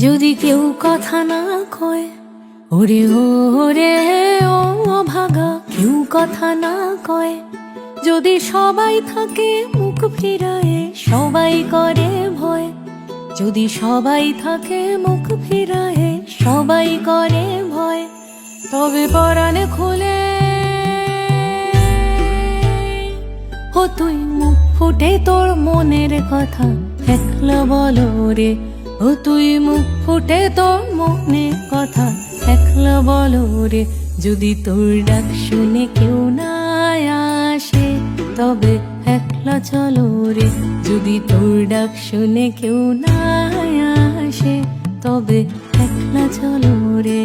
যদি কেউ কথা না কয়, ওরে ওরে ও ভাগা, কেউ কথা না কয়। যদি সবাই থাকে মুখ ফিরায়ে, সবাই করে ভয়। যদি সবাই থাকে মুখ ফিরায়ে, সবাই করে ভয়। তবে পরাণে খুলে ও তুই মুখ ফুটে তোর মনের কথা একলা বলো রে। ও তুই মুখ ফুটে তোর মনের কথা একলা বলো রে। যদি তোর ডাক শুনে কেউ না আসে, তবে একলা চলো রে। যদি তোর ডাক শুনে কেউ না আসে, তবে একলা চলো রে।